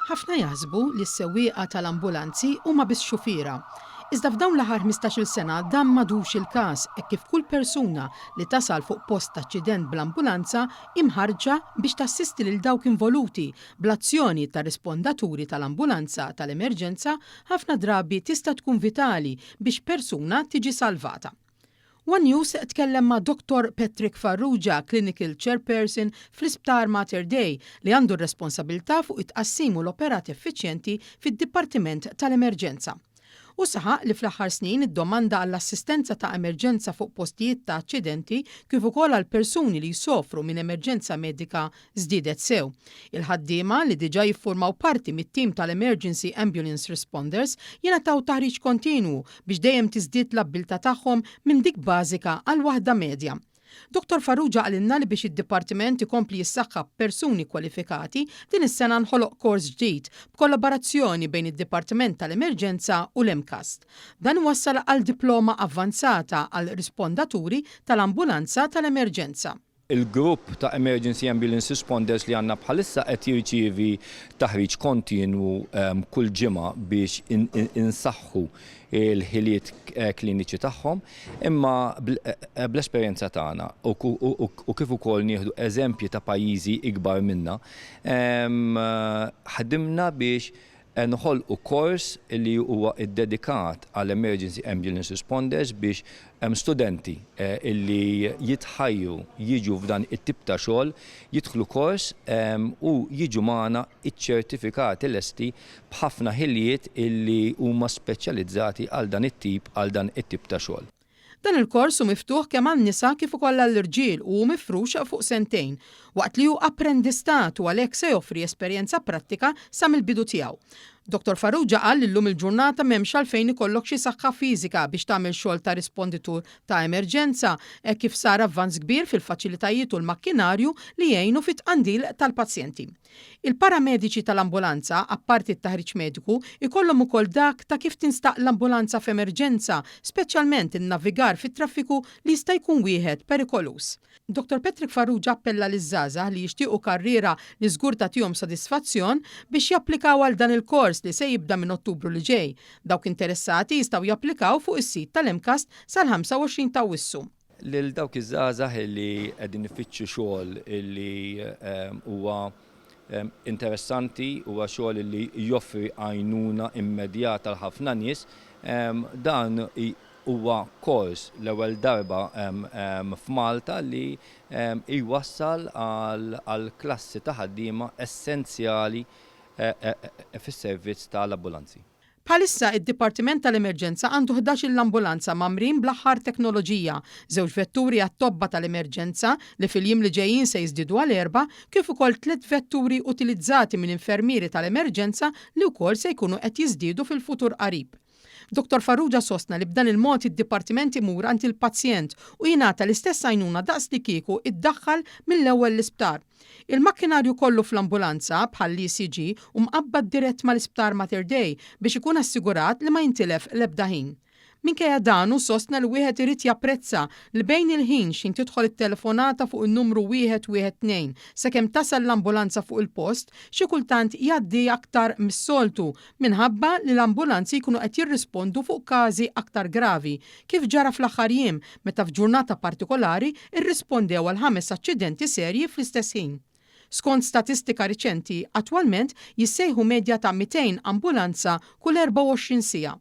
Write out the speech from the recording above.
Ħafna jaħsbu li s-sewwieqa tal-ambulanzi huma biss xufiera. Iżda f'dawn l-aħħar 15-il sena dan m'għadux il-każ hekk kif kull persuna li tasal fuq post ta' aċċident bl-ambulanza imħarġa biex tassisti lil dawk involuti bl-azzjoni ta' rispondaturi tal-ambulanza tal-emerġenza ħafna drabi tista' tkun vitali biex persuna tiġi salvata. One News tkellem ma' Dr. Patrick Farrugia, Clinical Chairperson fl-Isptar Mater Dei li għandu r-responsabilità fuq it-qassim u l-operat effiċjenti fid-Dipartiment tal-Emerġenza. U saħaq li fl-aħħar snin id-domanda għall-assistenza ta' emerġenza fuq postijiet ta' aċċidenti kif ukoll għal persuni li jsofru minn emerġenza medika żdiedet sew. Il-ħaddiema li diġà jiffurmaw parti mit-tim tal-Emergency Ambulance Responders jingħataw taħriġ kontinwu biex dejjem tiżdied l-abbiltà tagħhom minn dik bażika għal waħda medja. Dr. Farrugia għalinna li biex id-Dipartiment ikompli jissaħħab persuni kwalifikati din is-sena nħoloq kors ġdid b'kollaborazzjoni bejn id-Dipartiment tal-Emerġenza u l-EMCAST. Dan wassal għal diploma avvanzata għal rispondaturi tal-ambulanza tal-emerġenza. Il-grupp ta' Emergency Ambulance Responders li għanna bħalissa qed jirċievi taħriġ kontinwu kull ġimgħa biex insaħħu il-ħiliet kliniċi tagħhom, imma bl-esperjenza tagħna u kif ukoll nieħdu eżempji ta' pajjiżi ikbar minna, ħadimna biex nħolqu kors li huwa iddedikat għall Emergency Ambulance Responders biex studenti illi jitħajju jiġu f'dan it-tip ta' xogħol jidħlu kors u jiġu magħna iċ-ċertifikati lesti b'ħafna ħiliet illi huma speċjalizzati għal dan it-tip ta' xogħol. Dan il-kors hu miftuħ kemm għan-nisa kif ukoll għall-irġiel u mifrux fuq sentejn, waqt li hu apprendistat u għalhekk se joffri esperjenza prattika sa mill-bidu tiegħu. Dr. Farrugia qal li llum il-ġurnata m'hemmx għalfejn ikollok xi saħħa fiżika biex tagħmel xogħol ta' risponditur ta' emerġenza hekk kif sar avvanz kbir fil-faċilitajiet u l-makkinarju li jgħinu fit-tqandil tal-pazjenti. Il-paramediċi tal-ambulanza, apparti t-taħriġ mediku, ikollhom ukoll dak ta' kif tinstaq l-ambulanza f'emerġenza, speċjalment in-navigar fit-traffiku li jista' jkun wieħed perikolus. Dr. Patrick Farrugia appella liż-żgħażagħ li jixtiequ karriera li żgur tagħtihom sodisfazzjon biex japplikaw għal dan il-kors li se jibda minn Ottubru li ġej. Dawk interessati jistgħu japplikaw fuq is-sit tal-EMCAST sal-25 ta' Awwissu. Lil dawk iż-żgħażagħ li qegħdin ifittxu xogħol li huwa interessanti huwa xogħol li joffri għajnuna immedjata għal ħafna nies, dan huwa kors l-ewwel darba f'Malta li jwassal għal klassi ta' ħaddiema essenzjali fis-servizz tal-ambulanzi. Bħalissa id-Dipartiment tal-Emerġenza għandu 11 l-ambulanza mamrin bl-aħħar teknoloġija, 2 vetturi għat-tobba tal-emerġenza li fil-jiem li ġejjin se jiżdiedu għal 4, kif ukoll 3 vetturi utilizzati minn infermieri tal-emerġenza li wkoll se jkunu qed jiżdiedu fil-futur qarib. Dr. Farrugia sostna li b'dan il-mod id-Dipartiment imur għand il-pazjent u jingħata l-istess għajnuna daqs li kieku iddaħħal mill-ewwel l-isptar. Il-makkinarju kollu fl-ambulanza bħal ECG u mqabbad dirett mal-Isptar Mater Dei biex ikun assigurat li ma jintilef l-ebda ħin. Minkejja dan hu sostna li wieħed irid japprezza li bejn il-ħin x'in tidħol it-telefonata fuq in-numru 112 sakemm tasal l-ambulanza fuq il-post xi kultant jgħaddi aktar mis-soltu minħabba li l-ambulanzi jkunu qed jirrispondu fuq każi aktar gravi, kif ġara fl-aħħar jiem meta f'ġurnata partikolari irrispondew għal 5 aċċidenti serji fl-istess ħin. Skont statistika riċenti, attwalment jissejħu medja ta' 200 ambulanza kull 24 siegħa.